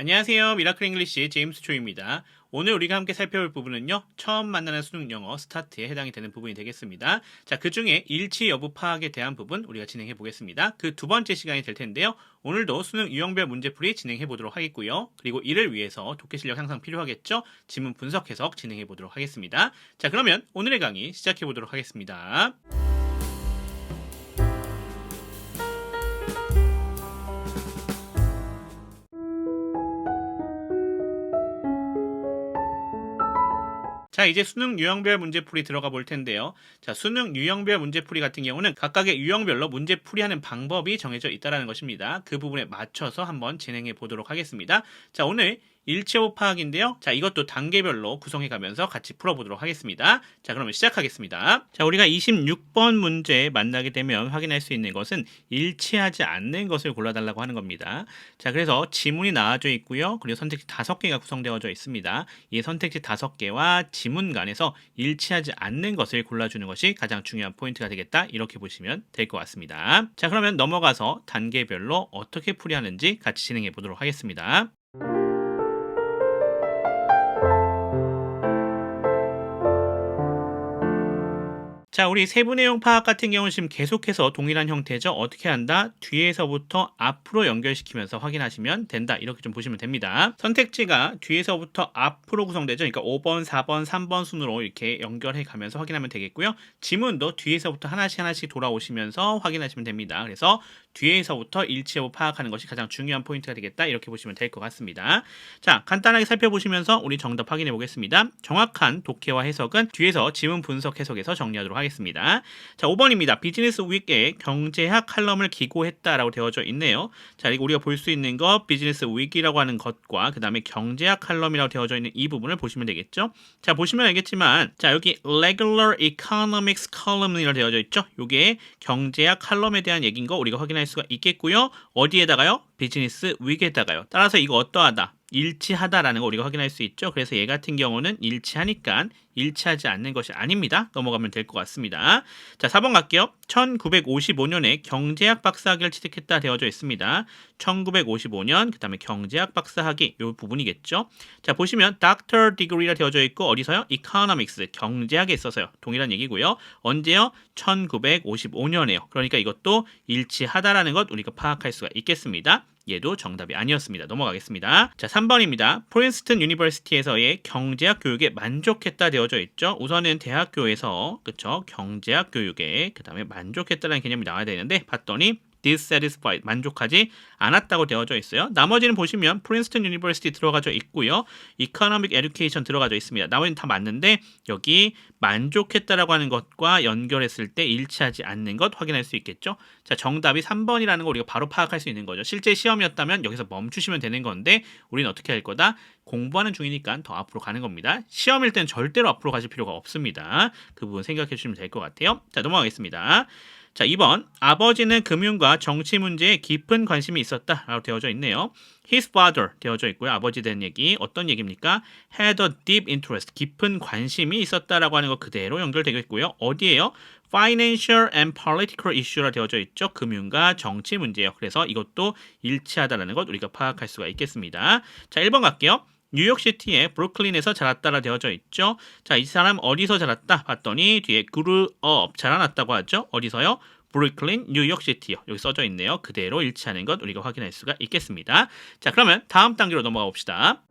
안녕하세요. 미라클 잉글리시 제임스 초입니다. 오늘 우리가 함께 살펴볼 부분은요. 처음 만나는 수능 영어 스타트에 해당이 되는 부분이 되겠습니다. 자, 그 중에 일치 여부 파악에 대한 부분 우리가 진행해 보겠습니다. 그 두 번째 시간이 될 텐데요. 오늘도 수능 유형별 문제풀이 진행해 보도록 하겠고요. 그리고 이를 위해서 독해 실력 향상 필요하겠죠? 지문 분석 해석 진행해 보도록 하겠습니다. 자, 그러면 오늘의 강의 시작해 보도록 하겠습니다. 자, 이제 수능 유형별 문제풀이 들어가 볼 텐데요. 자, 수능 유형별 문제풀이 같은 경우는 각각의 유형별로 문제풀이하는 방법이 정해져 있다는 것입니다. 그 부분에 맞춰서 한번 진행해 보도록 하겠습니다. 자, 오늘 일치여부 파악인데요. 자, 이것도 단계별로 구성해 가면서 같이 풀어보도록 하겠습니다. 자, 그러면 시작하겠습니다. 자, 우리가 26번 문제 만나게 되면 확인할 수 있는 것은 일치하지 않는 것을 골라달라고 하는 겁니다. 자, 그래서 지문이 나와져 있고요. 그리고 선택지 5개가 구성되어져 있습니다. 이 선택지 5개와 지문 간에서 일치하지 않는 것을 골라주는 것이 가장 중요한 포인트가 되겠다. 이렇게 보시면 될 것 같습니다. 자, 그러면 넘어가서 단계별로 어떻게 풀이하는지 같이 진행해 보도록 하겠습니다. 자, 우리 세부 내용 파악 같은 경우는 지금 계속해서 동일한 형태죠. 어떻게 한다? 뒤에서부터 앞으로 연결시키면서 확인하시면 된다. 이렇게 좀 보시면 됩니다. 선택지가 뒤에서부터 앞으로 구성되죠. 그러니까 5번, 4번, 3번 순으로 이렇게 연결해 가면서 확인하면 되겠고요. 지문도 뒤에서부터 하나씩 돌아오시면서 확인하시면 됩니다. 그래서 뒤에서부터 일치 여부 파악하는 것이 가장 중요한 포인트가 되겠다. 이렇게 보시면 될 것 같습니다. 자, 간단하게 살펴보시면서 우리 정답 확인해 보겠습니다. 정확한 독해와 해석은 뒤에서 지문 분석 해석에서 정리하도록 하겠습니다. 자, 5번입니다. 비즈니스 위크에 경제학 칼럼을 기고했다라고 되어져 있네요. 자, 그리고 우리가 볼 수 있는 것 비즈니스 위크라고 하는 것과 그 다음에 경제학 칼럼이라고 되어져 있는 이 부분을 보시면 되겠죠. 자, 보시면 알겠지만 자, 여기 regular economics column이라고 되어져 있죠. 이게 경제학 칼럼에 대한 얘기인 거 우리가 확인할 수가 있겠고요. 어디에다가요? 비즈니스 위크에다가요. 따라서 이거 어떠하다? 일치하다라는 거 우리가 확인할 수 있죠. 그래서 얘 같은 경우는 일치하니까 일치하지 않는 것이 아닙니다. 넘어가면 될 것 같습니다. 자, 4번 갈게요. 1955년에 경제학 박사학위를 취득했다 되어져 있습니다. 1955년 그 다음에 경제학 박사학위 이 부분이겠죠. 자, 보시면 Doctor Degree가 되어져 있고 어디서요? Economics 경제학에 있어서요. 동일한 얘기고요. 언제요? 1955년에요. 그러니까 이것도 일치하다라는 것 우리가 파악할 수가 있겠습니다. 얘도 정답이 아니었습니다. 넘어가겠습니다. 자, 3번입니다. 프린스턴 유니버시티에서의 경제학 교육에 만족했다 되어져 있죠. 우선은 대학교에서 그쵸? 경제학 교육에 그 다음에 만족했다는 개념이 나와야 되는데 봤더니 dissatisfied 만족하지 않았다고 되어져 있어요. 나머지는 보시면 프린스턴 유니버시티 들어가져 있고요. 이코노믹 에듀케이션 들어가져 있습니다. 나머지는 다 맞는데 여기 만족했다라고 하는 것과 연결했을 때 일치하지 않는 것 확인할 수 있겠죠. 자, 정답이 3번이라는 거 우리가 바로 파악할 수 있는 거죠. 실제 시험이었다면 여기서 멈추시면 되는 건데 우리는 어떻게 할 거다? 공부하는 중이니까 더 앞으로 가는 겁니다. 시험일 땐 절대로 앞으로 가실 필요가 없습니다. 그 부분 생각해 주시면 될 것 같아요. 자, 넘어가겠습니다. 자, 2번. 아버지는 금융과 정치 문제에 깊은 관심이 있었다 라고 되어져 있네요. His father 되어져 있고요. 아버지 된 얘기 어떤 얘기입니까? Had a deep interest 깊은 관심이 있었다라고 하는 거 그대로 연결되겠고요. 어디에요? Financial and political issue라 되어져 있죠. 금융과 정치 문제예요. 그래서 이것도 일치하다라는 것 우리가 파악할 수가 있겠습니다. 자, 1번 갈게요. 뉴욕시티의 브루클린에서 자랐다라 되어져 있죠. 자, 이 사람 어디서 자랐다? 봤더니 뒤에 grew up 자라났다고 하죠. 어디서요? 브루클린, 뉴욕시티요. 여기 써져 있네요. 그대로 일치하는 것 우리가 확인할 수가 있겠습니다. 자, 그러면 다음 단계로 넘어가 봅시다.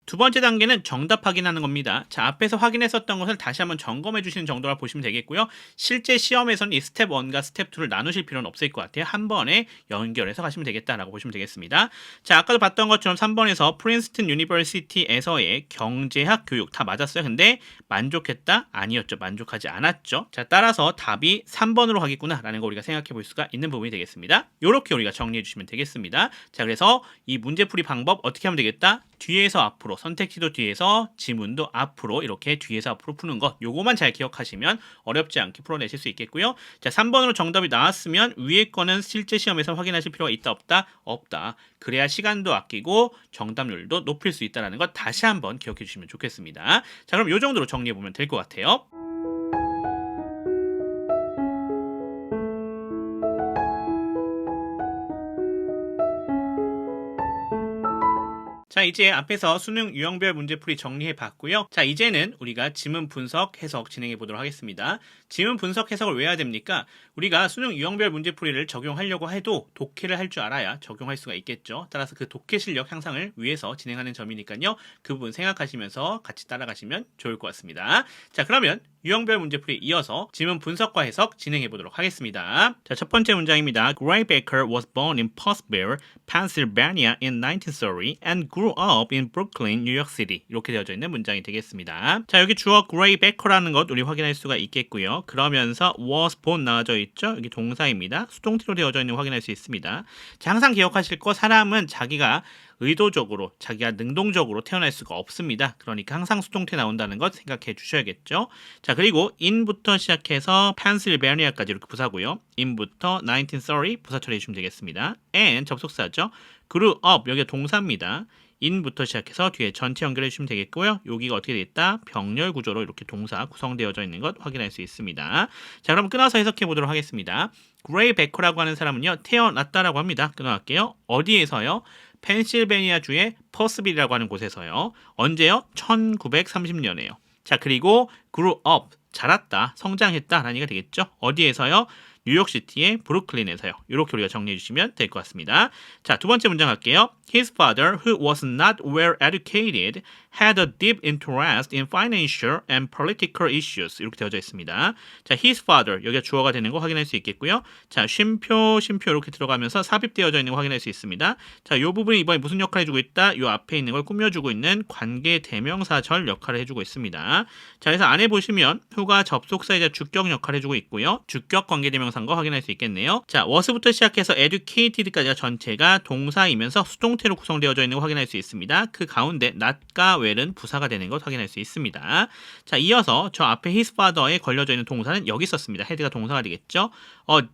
두 번째 단계는 정답 확인하는 겁니다. 자, 앞에서 확인했었던 것을 다시 한번 점검해 주시는 정도라 보시면 되겠고요. 실제 시험에서는 이 스텝 1과 스텝 2를 나누실 필요는 없을 것 같아요. 한 번에 연결해서 가시면 되겠다라고 보시면 되겠습니다. 자, 아까도 봤던 것처럼 3번에서 프린스턴 유니버시티에서의 경제학 교육 다 맞았어요. 근데 만족했다? 아니었죠. 만족하지 않았죠. 자, 따라서 답이 3번으로 가겠구나 라는 거 우리가 생각해 볼 수가 있는 부분이 되겠습니다. 이렇게 우리가 정리해 주시면 되겠습니다. 자, 그래서 이 문제풀이 방법 어떻게 하면 되겠다? 뒤에서 앞으로 선택지도 뒤에서 지문도 앞으로 이렇게 뒤에서 앞으로 푸는 것 요거만 잘 기억하시면 어렵지 않게 풀어내실 수 있겠고요. 자, 3번으로 정답이 나왔으면 위에 거는 실제 시험에서 확인하실 필요가 있다 없다? 없다. 그래야 시간도 아끼고 정답률도 높일 수 있다는 것 다시 한번 기억해 주시면 좋겠습니다. 자, 그럼 이 정도로 정리해 보면 될 것 같아요. 자, 이제 앞에서 수능 유형별 문제풀이 정리해 봤고요. 자, 이제는 우리가 지문 분석, 해석 진행해 보도록 하겠습니다. 지문 분석, 해석을 왜 해야 됩니까? 우리가 수능 유형별 문제풀이를 적용하려고 해도 독해를 할 줄 알아야 적용할 수가 있겠죠. 따라서 그 독해 실력 향상을 위해서 진행하는 점이니까요. 그 부분 생각하시면서 같이 따라가시면 좋을 것 같습니다. 자, 그러면 유형별 문제풀이 이어서 지문 분석과 해석 진행해 보도록 하겠습니다. 자, 첫 번째 문장입니다. Gray Baker was born in Pottsville, Pennsylvania in 1930 and grew up in Brooklyn, New York City. 이렇게 되어져 있는 문장이 되겠습니다. 자, 여기 주어 Gray Baker라는 것 우리 확인할 수가 있겠고요. 그러면서 was born 나와져 있죠. 여기 동사입니다. 수동태로 되어져 있는 거 확인할 수 있습니다. 자, 항상 기억하실 거 사람은 자기가 의도적으로, 자기가 능동적으로 태어날 수가 없습니다. 그러니까 항상 수동태 나온다는 것 생각해 주셔야겠죠. 자, 그리고 in부터 시작해서 Pennsylvania까지 이렇게 부사고요. in부터 1930 부사 처리해 주시면 되겠습니다. and 접속사죠. grew up 여기가 동사입니다. in부터 시작해서 뒤에 전체 연결해 주시면 되겠고요. 여기가 어떻게 되어 있다? 병렬 구조로 이렇게 동사 구성되어져 있는 것 확인할 수 있습니다. 자, 그럼 끊어서 해석해 보도록 하겠습니다. 그레이 베커라고 하는 사람은요, 태어났다라고 합니다. 끊어갈게요. 어디에서요? 펜실베니아주의 퍼스빌이라고 하는 곳에서요. 언제요? 1930년에요. 자, 그리고 grew up, 자랐다, 성장했다 라는 얘기가 되겠죠. 어디에서요? 뉴욕시티의 브루클린에서요. 이렇게 우리가 정리해 주시면 될 것 같습니다. 자, 두 번째 문장 할게요. His father, who was not well educated, had a deep interest in financial and political issues. 이렇게 되어져 있습니다. 자, his father, 여기가 주어가 되는 거 확인할 수 있겠고요. 자, 쉼표 이렇게 들어가면서 삽입되어져 있는 거 확인할 수 있습니다. 자, 이 부분이 이번에 무슨 역할을 해주고 있다? 이 앞에 있는 걸 꾸며주고 있는 관계 대명사절 역할을 해주고 있습니다. 자, 그래서 안에 보시면 who가 접속사이자 주격 역할을 해주고 있고요. 주격 관계 대명사인 거 확인할 수 있겠네요. 자, was부터 시작해서 educated까지가 전체가 동사이면서 수동태로 구성되어져 있는 거 확인할 수 있습니다. 그 가운데 not과 well은 부사가 되는 것 확인할 수 있습니다. 자, 이어서 저 앞에 his father에 걸려져 있는 동사는 여기 있었습니다. head가 동사가 되겠죠.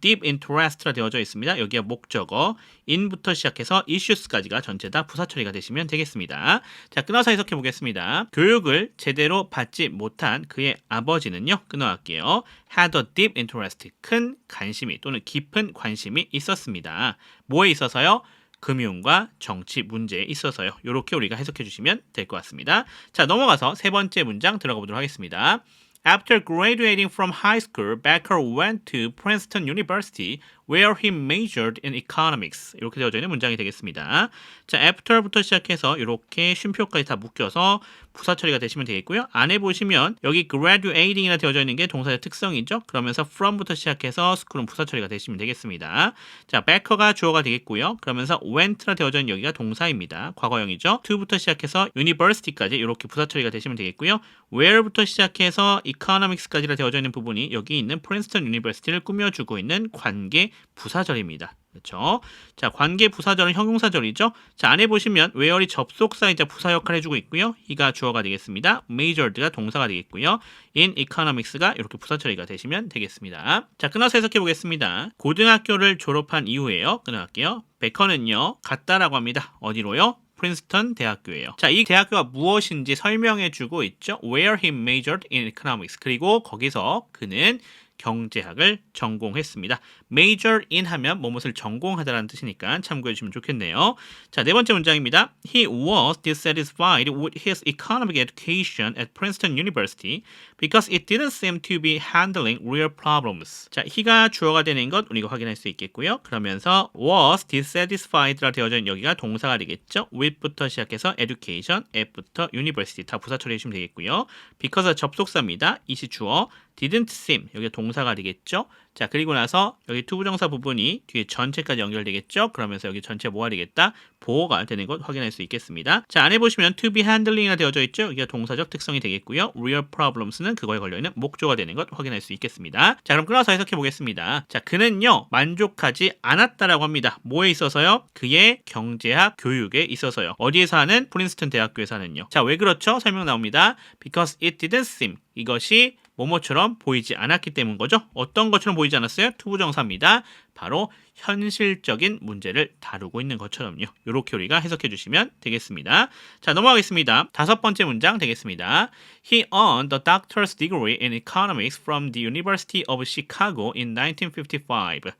deep interest가 되어져 있습니다. 여기가 목적어, in부터 시작해서 issues까지가 전체 다 부사 처리가 되시면 되겠습니다. 자, 끊어서 해석해 보겠습니다. 교육을 제대로 받지 못한 그의 아버지는요, 끊어갈게요. had a deep interest, 큰 관심이 또는 깊은 관심이 있었습니다. 뭐에 있어서요? 금융과 정치 문제에 있어서요. 이렇게 우리가 해석해 주시면 될 것 같습니다. 자, 넘어가서 세 번째 문장 들어가 보도록 하겠습니다. After graduating from high school, Becker went to Princeton University, where he majored in economics. 이렇게 되어져 있는 문장이 되겠습니다. 자, after부터 시작해서 이렇게 쉼표까지 다 묶여서 부사 처리가 되시면 되겠고요. 안에 보시면 여기 graduating이라 되어져 있는 게 동사의 특성이죠. 그러면서 from부터 시작해서 school은 부사 처리가 되시면 되겠습니다. 자, Becker가 주어가 되겠고요. 그러면서 went라 되어져 있는 여기가 동사입니다. 과거형이죠. to부터 시작해서 university까지 이렇게 부사 처리가 되시면 되겠고요. where부터 시작해서 economics까지라 되어져 있는 부분이 여기 있는 프린스턴 유니버시티를 꾸며주고 있는 관계 부사절입니다. 그렇죠? 자, 관계 부사절은 형용사절이죠. 자, 안에 보시면 where이 접속사이자 부사 역할을 해주고 있고요. he가 주어가 되겠습니다. majored가 동사가 되겠고요. in economics가 이렇게 부사 처리가 되시면 되겠습니다. 자, 끊어서 해석해 보겠습니다. 고등학교를 졸업한 이후에요. 끊어갈게요. 베커는요, 갔다라고 합니다. 어디로요? 프린스턴 대학교예요. 자, 이 대학교가 무엇인지 설명해주고 있죠. Where he majored in economics. 그리고 거기서 그는 경제학을 전공했습니다. major in 하면 무엇을 전공하다라는 뜻이니까 참고해 주시면 좋겠네요. 자, 네 번째 문장입니다. He was dissatisfied with his economic education at Princeton University because it didn't seem to be handling real problems. 자, he가 주어가 되는 것 우리가 확인할 수 있겠고요. 그러면서 was dissatisfied라 되어져 있는 여기가 동사가 되겠죠. with부터 시작해서 education, at부터 university 다 부사 처리해 주시면 되겠고요. because 접속사입니다. it이 주어, didn't seem 여기가 동사가 되겠죠. 자, 그리고 나서 여기 투부정사 부분이 뒤에 전체까지 연결되겠죠. 그러면서 여기 전체 뭐가 되겠다? 보호가 되는 것 확인할 수 있겠습니다. 자, 안에 보시면 to be handling이라 되어져 있죠. 여기가 동사적 특성이 되겠고요. real problems는 그거에 걸려있는 목조가 되는 것 확인할 수 있겠습니다. 자, 그럼 끊어서 해석해 보겠습니다. 자, 그는요, 만족하지 않았다라고 합니다. 뭐에 있어서요? 그의 경제학 교육에 있어서요. 어디에서 하는? 프린스턴 대학교에서 하는요. 자, 왜 그렇죠? 설명 나옵니다. Because it didn't seem. 이것이 뭐뭐처럼 보이지 않았기 때문인 거죠. 어떤 것처럼 보이지 않았어요? 투부정사입니다. 바로 현실적인 문제를 다루고 있는 것처럼요. 이렇게 우리가 해석해 주시면 되겠습니다. 자, 넘어가겠습니다. 다섯 번째 문장 되겠습니다. He earned a doctor's degree in economics from the University of Chicago in 1955.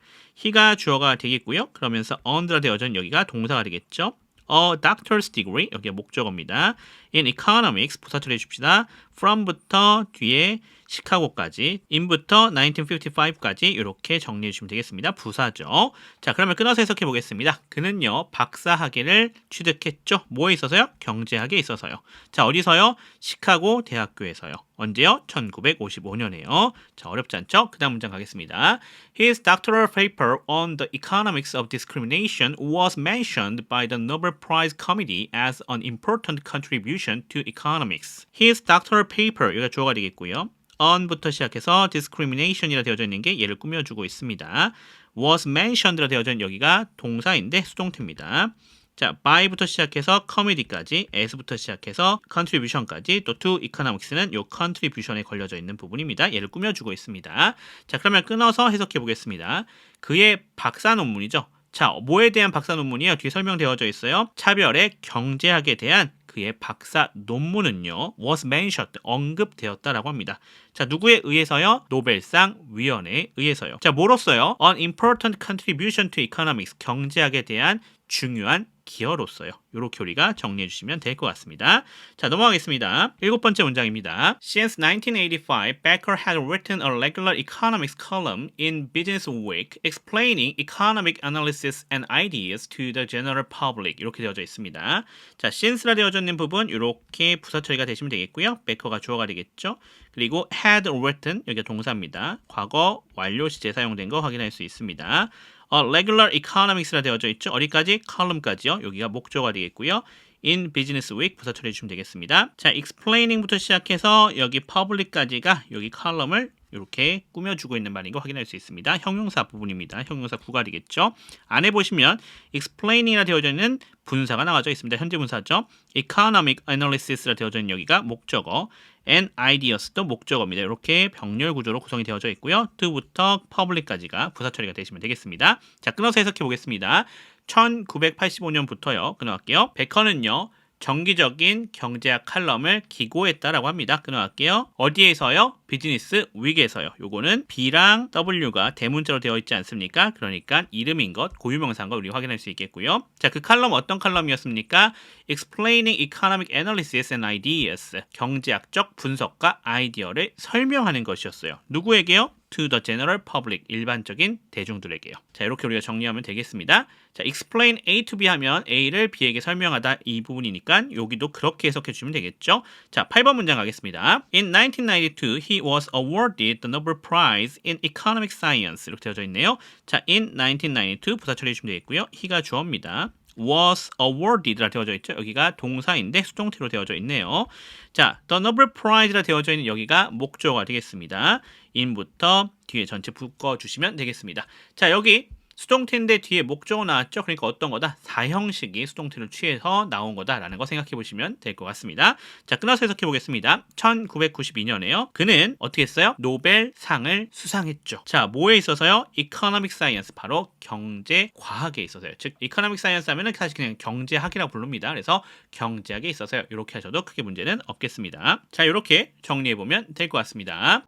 he가 주어가 되겠고요. 그러면서 earned라 되어진 여기가 동사가 되겠죠. a doctor's degree, 여기가 목적어입니다. in economics, 부사 처리해 줍시다. from부터 뒤에 시카고까지, in부터 1955까지 이렇게 정리해 주시면 되겠습니다. 부사죠. 자, 그러면 끊어서 해석해 보겠습니다. 그는요, 박사학위를 취득했죠. 뭐에 있어서요? 경제학에 있어서요. 자, 어디서요? 시카고 대학교에서요. 언제요? 1955년에요. 자, 어렵지 않죠? 그 다음 문장 가겠습니다. His doctoral paper on the economics of discrimination was mentioned by the Nobel Prize Committee as an important contribution to economics. His doctoral paper, 여기가 주어가 되겠고요. on부터 시작해서 discrimination이라 되어져 있는 게 얘를 꾸며주고 있습니다. was mentioned라 되어져 있는 여기가 동사인데 수동태입니다. 자, by부터 시작해서 committee까지, as부터 시작해서 contribution까지, 또 to economics는 요 contribution에 걸려져 있는 부분입니다. 얘를 꾸며주고 있습니다. 자, 그러면 끊어서 해석해 보겠습니다. 그의 박사 논문이죠. 자, 뭐에 대한 박사 논문이에요? 뒤에 설명되어져 있어요. 차별의 경제학에 대한 그의 박사 논문은요, was mentioned, 언급되었다라고 합니다. 자, 누구에 의해서요? 노벨상 위원회에 의해서요. 자, 뭐로써요? An important contribution to economics, 경제학에 대한 중요한 기여로서요. 이렇게 우리가 정리해 주시면 될 것 같습니다. 자, 넘어가겠습니다. 7번째 문장입니다. Since 1985, Becker had written a regular economics column in Business Week explaining economic analysis and ideas to the general public. 이렇게 되어져 있습니다. 자, since라 되어져 있는 부분 이렇게 부사 처리가 되시면 되겠고요. Becker가 주어가 되겠죠. 그리고 had written, 여기가 동사입니다. 과거 완료 시제 사용된 거 확인할 수 있습니다. regular economics라 되어져 있죠. 어디까지? column까지요. 여기가 목적어가 되겠고요. in business week 부사 처리해 주시면 되겠습니다. 자, explaining부터 시작해서 여기 public까지가 여기 column을 이렇게 꾸며주고 있는 말인 거 확인할 수 있습니다. 형용사 부분입니다. 형용사 구갈이겠죠. 안에 보시면 explaining이라 되어져 있는 분사가 나와져 있습니다. 현재 분사죠. economic analysis라 되어져 있는 여기가 목적어, and ideas도 목적어입니다. 이렇게 병렬 구조로 구성이 되어져 있고요. to부터 public까지가 부사 처리가 되시면 되겠습니다. 자, 끊어서 해석해 보겠습니다. 1985년부터요. 끊어갈게요. 베커는요, 정기적인 경제학 칼럼을 기고했다라고 합니다. 끊어갈게요. 어디에서요? 비즈니스 윅에서요. 요거는 B랑 W가 대문자로 되어 있지 않습니까? 그러니까 이름인 것, 고유명사인 것 우리 확인할 수 있겠고요. 자, 그 칼럼 어떤 칼럼이었습니까? Explaining Economic Analysis and Ideas, 경제학적 분석과 아이디어를 설명하는 것이었어요. 누구에게요? To the general public, 일반적인 대중들에게요. 자, 이렇게 우리가 정리하면 되겠습니다. 자, explain A to B 하면 A를 B에게 설명하다 이 부분이니까 여기도 그렇게 해석해 주시면 되겠죠. 자, 8번 문장 가겠습니다. In 1992, he was awarded the Nobel Prize in Economic Science. 이렇게 되어져 있네요. 자, in 1992 부사 처리해 주시면 되겠고요. he가 주어입니다. was awarded라 되어져 있죠. 여기가 동사인데 수동태로 되어져 있네요. 자, the Nobel Prize라 되어져 있는 여기가 목적어가 되겠습니다. in부터 뒤에 전체 묶어주시면 되겠습니다. 자, 여기 수동태인데 뒤에 목적어 나왔죠? 그러니까 어떤 거다? 사형식이 수동태를 취해서 나온 거다라는 거 생각해 보시면 될 것 같습니다. 자, 끊어서 해석해 보겠습니다. 1992년에요. 그는 어떻게 했어요? 노벨상을 수상했죠. 자, 뭐에 있어서요? Economic Science, 바로 경제과학에 있어서요. 즉, Economic Science 하면은 사실 그냥 경제학이라고 부릅니다. 그래서 경제학에 있어서요. 이렇게 하셔도 크게 문제는 없겠습니다. 자, 이렇게 정리해 보면 될 것 같습니다.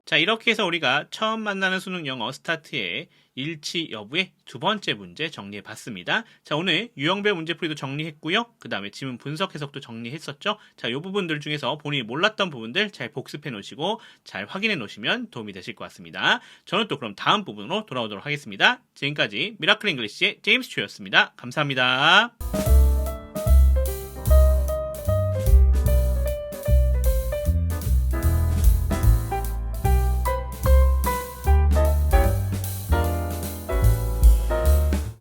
자, 이렇게 해서 우리가 처음 만나는 수능 영어 스타트의 일치 여부의 두 번째 문제 정리해 봤습니다. 자, 오늘 유형별 문제풀이도 정리했고요. 그 다음에 지문 분석 해석도 정리했었죠. 자, 이 부분들 중에서 본인이 몰랐던 부분들 잘 복습해 놓으시고 잘 확인해 놓으시면 도움이 되실 것 같습니다. 저는 또 그럼 다음 부분으로 돌아오도록 하겠습니다. 지금까지 미라클 잉글리시의 제임스 초였습니다. 감사합니다.